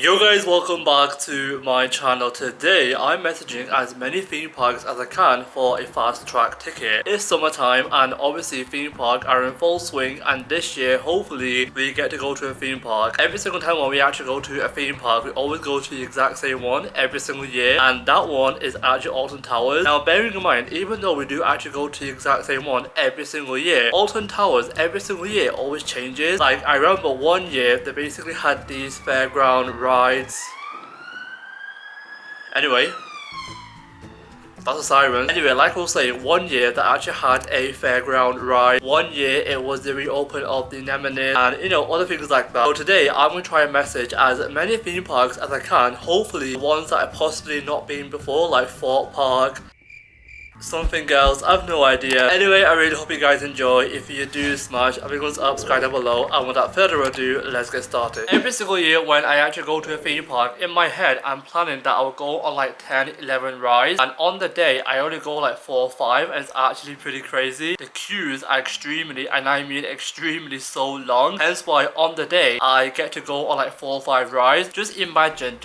Yo guys, welcome back to my channel. Today I'm messaging as many theme parks as I can for a fast track ticket. It's summertime and obviously theme parks are in full swing, and this year hopefully we get to go to a theme park. Every single time when we actually go to a theme park, we always go to the exact same one every single year, and that one is actually Alton Towers. Now bearing in mind, even though we do actually go to the exact same one every single year, Alton Towers every single year always changes. Like I remember one year they basically had these fairground rides. Anyway, that's a siren. Anyway, like I was saying, one year they actually had a fairground ride. One year it was the reopen of the Anemone and other things like that. So today I'm going to try and message as many theme parks as I can. Hopefully ones that I've possibly not been before, like Fort Park, something else, I have no idea. Anyway, I really hope you guys enjoy. If you do, smash a big thumbs up, subscribe down below, and without further ado, let's get started. Every single year when I actually go to a theme park, in my head I'm planning that I'll go on like 10-11 rides, and on the day I only go like 4 or 5, and it's actually pretty crazy. The queues are extremely, and I mean extremely, so long, hence why on the day I get to go on like 4 or 5 rides. Just imagine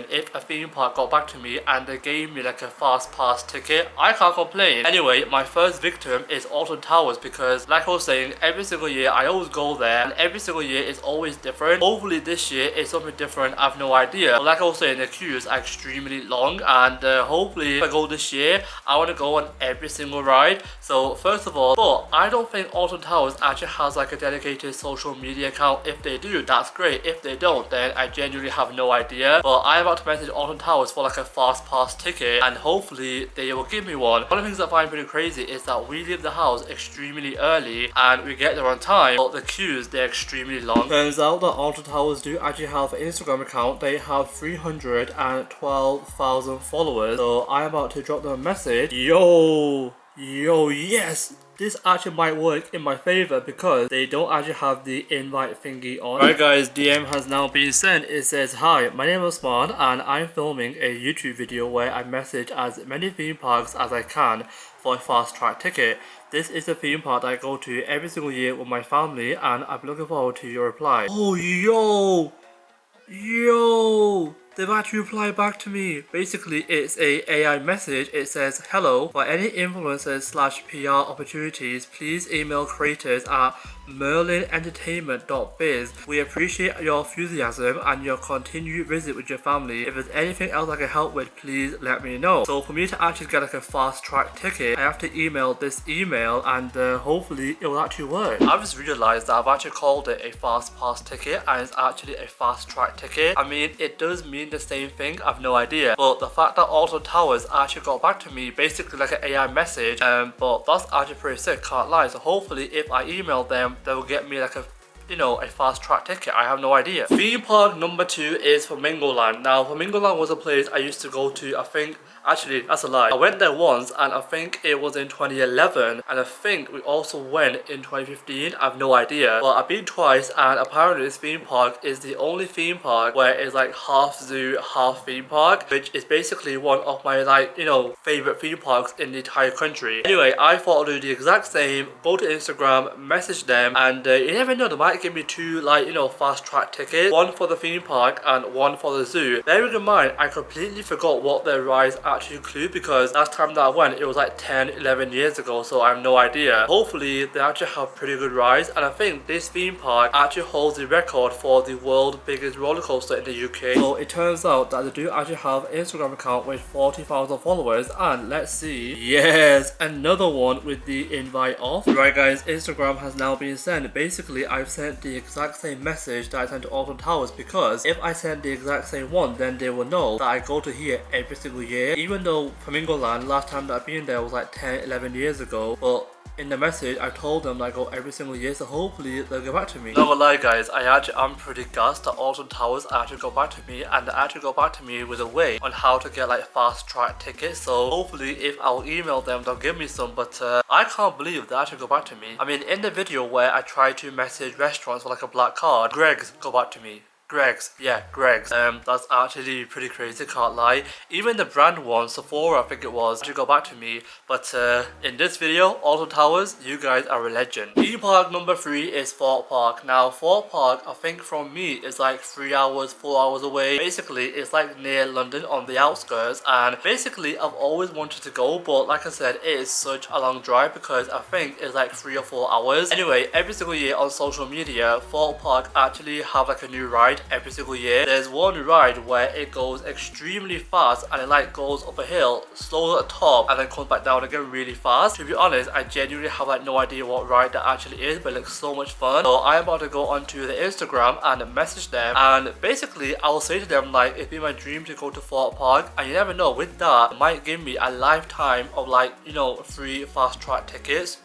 if a theme park got back to me and they gave me like a fast pass ticket. I can't complain. Anyway, my first victim is Alton Towers because like I was saying, every single year I always go there and every single year it's always different. Hopefully this year it's something different, I have no idea. But like I was saying, the queues are extremely long, and hopefully if I go this year, I want to go on every single ride. So first of all, but I don't think Alton Towers actually has like a dedicated social media account. If they do, that's great. If they don't, then I genuinely have no idea. But I'm about to message Alton Towers for like a fast pass ticket, and hopefully they will give me one. One of the things I find pretty crazy is that we leave the house extremely early and we get there on time, but the queues, they're extremely long. Turns out that Alton Towers do actually have an Instagram account. They have 312,000 followers, so I'm about to drop them a message. Yo, yes! This actually might work in my favor because they don't actually have the invite thingy on. Right guys, DM has now been sent. It says, "Hi, my name is Iusmanj and I'm filming a YouTube video where I message as many theme parks as I can for a fast track ticket. This is a theme park that I go to every single year with my family and I'm looking forward to your reply." Oh, yo! They've actually replied back to me. Basically, it's a AI message. It says, "Hello, for any influencers/PR opportunities, please email creators at merlinentertainment.biz. We appreciate your enthusiasm and your continued visit with your family. If there's anything else I can help with, please let me know." So for me to actually get like a fast track ticket, I have to email this email, and hopefully it will actually work. I've just realized that I've actually called it a fast pass ticket and it's actually a fast track ticket. I mean, it does mean the same thing, I've no idea, but the fact that Alton Towers actually got back to me basically like an AI message, but that's actually pretty sick, can't lie. So hopefully if I email them, they will get me like a fast track ticket. I have no idea. Theme park number 2 is Flamingoland. Now Flamingoland was a place I used to go to. I think actually that's a lie, I went there once and I think it was in 2011, and I think we also went in 2015. I have no idea, but I've been twice, and apparently this theme park is the only theme park where it's like half zoo half theme park, which is basically one of my favorite theme parks in the entire country. Anyway, I thought I'd do the exact same, go to Instagram, message them, and you never know, they might give me 2 fast track tickets, one for the theme park and one for the zoo. Bearing in mind, I completely forgot what their rides actually include because last time that I went it was like 10-11 years ago, so I have no idea. Hopefully they actually have pretty good rides, and I think this theme park actually holds the record for the world's biggest roller coaster in the UK. So it turns out that they do actually have an Instagram account with 40,000 followers, and let's see, yes, another one with the invite off. Right guys, Instagram has now been sent. Basically I've sent the exact same message that I sent to Alton Towers, because if I send the exact same one, then they will know that I go to here every single year. Even though Flamingoland, last time that I've been there was like 10-11 years ago, but in the message I told them that I go every single year, so hopefully they'll get back to me. Not gonna lie guys, I'm pretty gassed that Alton Towers actually got back to me, and they actually got back to me with a way on how to get like fast track tickets. So hopefully if I'll email them, they'll give me some, but I can't believe they actually got back to me. I mean, in the video where I tried to message restaurants for like a black card, Greg's got back to me. Greg's, yeah, Greg's. That's actually pretty crazy, can't lie. Even the brand one, Sephora, I think it was, actually got back to me. But in this video, Alton Towers, you guys are a legend. Theme park number 3 is Thorpe Park. Now, Thorpe Park, I think from me, is like 3 hours, 4 hours away. Basically, it's like near London on the outskirts. And basically, I've always wanted to go, but like I said, it is such a long drive because I think it's like 3 or 4 hours. Anyway, every single year on social media, Thorpe Park actually have like a new ride every single year. There's one ride where it goes extremely fast and it like goes up a hill, slows at the top and then comes back down again really fast. To be honest, I genuinely have like no idea what ride that actually is, but it looks so much fun. So I'm about to go onto the Instagram and message them, and basically I'll say to them like it'd be my dream to go to Thorpe Park, and you never know, with that it might give me a lifetime of like, you know, free fast track tickets.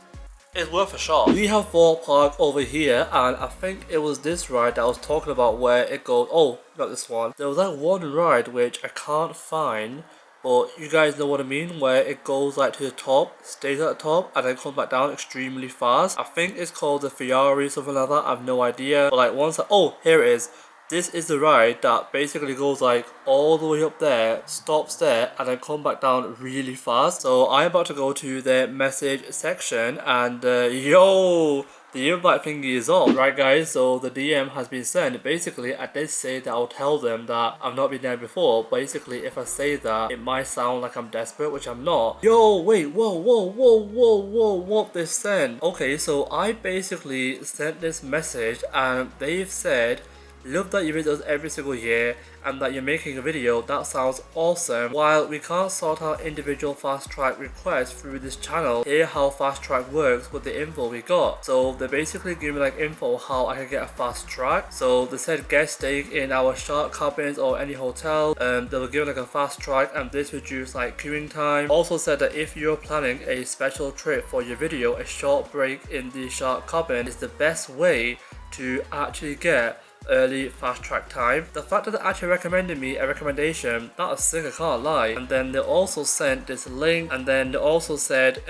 It's worth a shot. We have Thorpe Park over here, and I think it was this ride that I was talking about where it goes, oh, not this one. There was that one ride which I can't find, but you guys know what I mean, where it goes like to the top, stays at the top, and then comes back down extremely fast. I think it's called the Ferrari, something like that, I have no idea. But like once oh, here it is. This is the ride that basically goes like all the way up there, stops there, and then come back down really fast. So I'm about to go to the message section, and yo, the invite thingy is off. Right guys, so the DM has been sent. Basically, I did say that I'll tell them that I've not been there before. Basically, if I say that, it might sound like I'm desperate, which I'm not. Yo, wait, what they sent? Okay, so I basically sent this message and they've said, love that you visit us every single year and that you're making a video. That sounds awesome. While we can't sort out individual fast track requests through this channel, hear how fast track works with the info we got. So they basically give me like info how I can get a fast track. So they said guest staying in our shark cabins or any hotel, they will give like a fast track, and this reduce like queuing time. Also said that if you're planning a special trip for your video, a short break in the shark cabin is the best way to actually get early fast track time. The fact that they actually recommended me a recommendation, that is sick, I can't lie. And then they also sent this link, and then they also said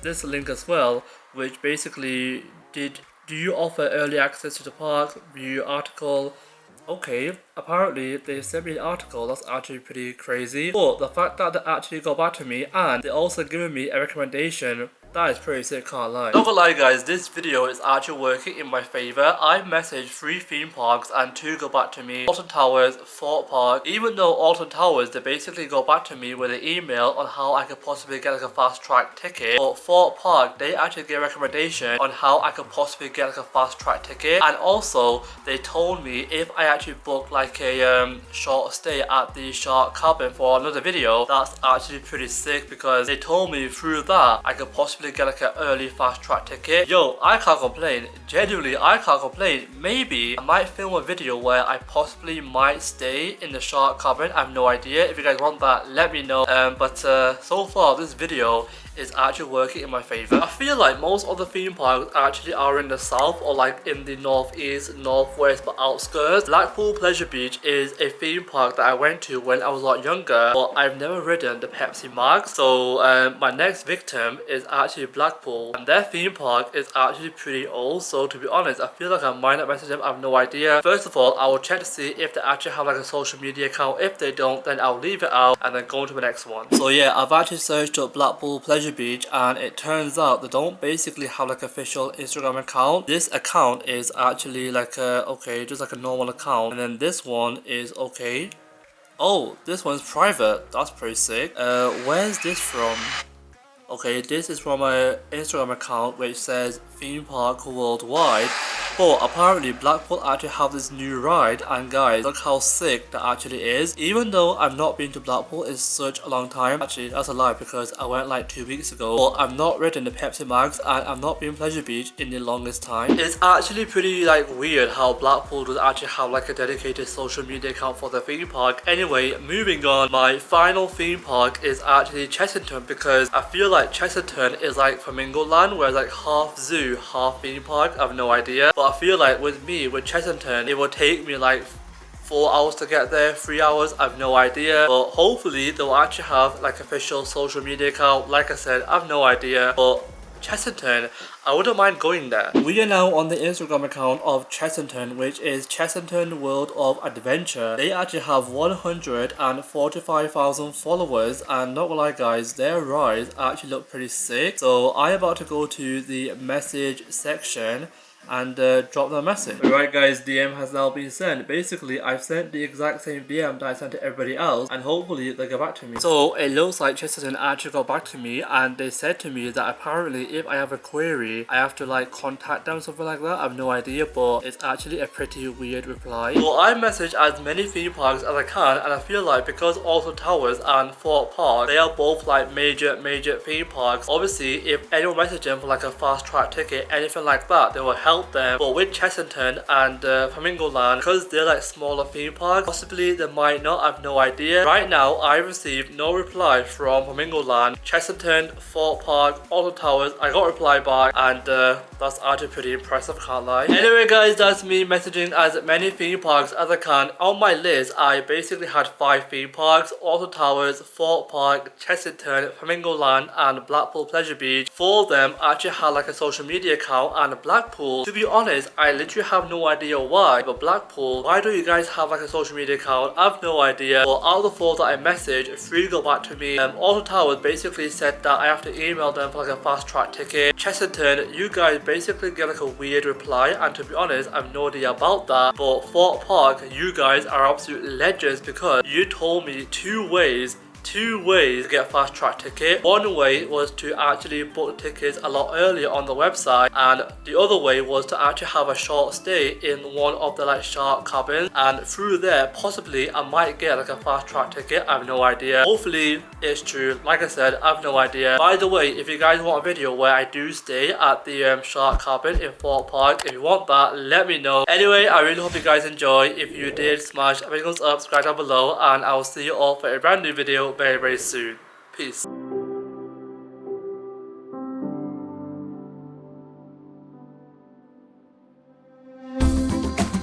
this link as well, which basically do you offer early access to the park, view article. Okay, apparently they sent me an article. That's actually pretty crazy. But the fact that they actually got back to me and they also given me a recommendation, that is pretty sick, can't lie. Not gonna lie guys, this video is actually working in my favour. I messaged 3 theme parks and 2 got back to me. Alton Towers, Thorpe Park. Even though Alton Towers, they basically got back to me with an email on how I could possibly get like a fast track ticket. But Thorpe Park, they actually gave a recommendation on how I could possibly get like a fast track ticket. And also, they told me if I actually book like a short stay at the shark cabin for another video, that's actually pretty sick, because they told me through that I could possibly get like an early fast track ticket. Yo, I can't complain. Genuinely, I can't complain. Maybe I might film a video where I possibly might stay in the shark cabin. I have no idea. If you guys want that, let me know. But so far this video is actually working in my favor. I feel like most of the theme parks actually are in the south or like in the northeast, northwest, but outskirts. Blackpool Pleasure Beach is a theme park that I went to when I was a lot younger, but I've never ridden the Pepsi Max. So my next victim is actually Blackpool, and their theme park is actually pretty old. So to be honest, I feel like I might not message them. I have no idea. First of all, I will check to see if they actually have like a social media account. If they don't, then I'll leave it out and then go on to the next one. So yeah, I've actually searched up Blackpool Pleasure Beach, and it turns out they don't basically have like official Instagram account. This account is actually like okay, just like a normal account, and then this one is okay. Oh, this one's private. That's pretty sick. Where's this from? Okay, this is from my Instagram account which says theme park worldwide. But apparently Blackpool actually have this new ride, and guys, look how sick that actually is. Even though I've not been to Blackpool in such a long time, actually that's a lie because I went like 2 weeks ago, but I've not ridden the Pepsi Max and I've not been Pleasure Beach in the longest time. It's actually pretty like weird how Blackpool does actually have like a dedicated social media account for the theme park. Anyway, moving on, my final theme park is actually Chessington, because I feel like Chessington is like Flamingo Land, where it's like half zoo, half theme park. I have no idea. But I feel like with Chessington, it will take me like 4 hours to get there, 3 hours, I have no idea. But hopefully they'll actually have like official social media account. Like I said, I have no idea. But Chessington, I wouldn't mind going there. We are now on the Instagram account of Chessington, which is Chessington World of Adventure. They actually have 145,000 followers, and not gonna lie guys, their rides actually look pretty sick. So I'm about to go to the message section and drop them a message. Alright guys, DM has now been sent. Basically, I've sent the exact same DM that I sent to everybody else, and hopefully they'll get back to me. So it looks like Chesterton actually got back to me, and they said to me that apparently if I have a query, I have to like contact them, something like that. I have no idea, but it's actually a pretty weird reply. So I messaged as many theme parks as I can, and I feel like because Alton Towers and Fort Park, they are both like major theme parks. Obviously, if anyone messaged them for like a fast track ticket, anything like that, they will help them. But with Chessington and Flamingo Land, because they're like smaller theme parks, possibly they might not, I have no idea. Right now I received no reply from Flamingo Land, Chessington, Fort Park, Alton Towers. I got a reply back, and that's actually pretty impressive, can't lie. Anyway guys, that's me messaging as many theme parks as I can. On my list I basically had 5 theme parks: Alton Towers, Fort Park, Chessington, Flamingo Land and Blackpool Pleasure Beach. 4 of them actually had like a social media account, and Blackpool, to be honest, I literally have no idea why. But Blackpool, why do you guys have like a social media account? I have no idea. But out of the 4 that I messaged, 3 got back to me. Alton Towers basically said that I have to email them for like a fast track ticket. Chessington, you guys basically get like a weird reply, and to be honest, I have no idea about that. But Fort Park, you guys are absolute legends, because you told me 2 ways to get a fast track ticket. One way was to actually book tickets a lot earlier on the website, and the other way was to actually have a short stay in one of the like shark cabins, and through there possibly I might get like a fast track ticket. I have no idea. Hopefully it's true. Like I said, I have no idea. By the way, if you guys want a video where I do stay at the shark cabin in Fort Park, if you want that, let me know. Anyway, I really hope you guys enjoy. If you did, smash a big thumbs up, subscribe down below, and I will see you all for a brand new video very soon. Peace.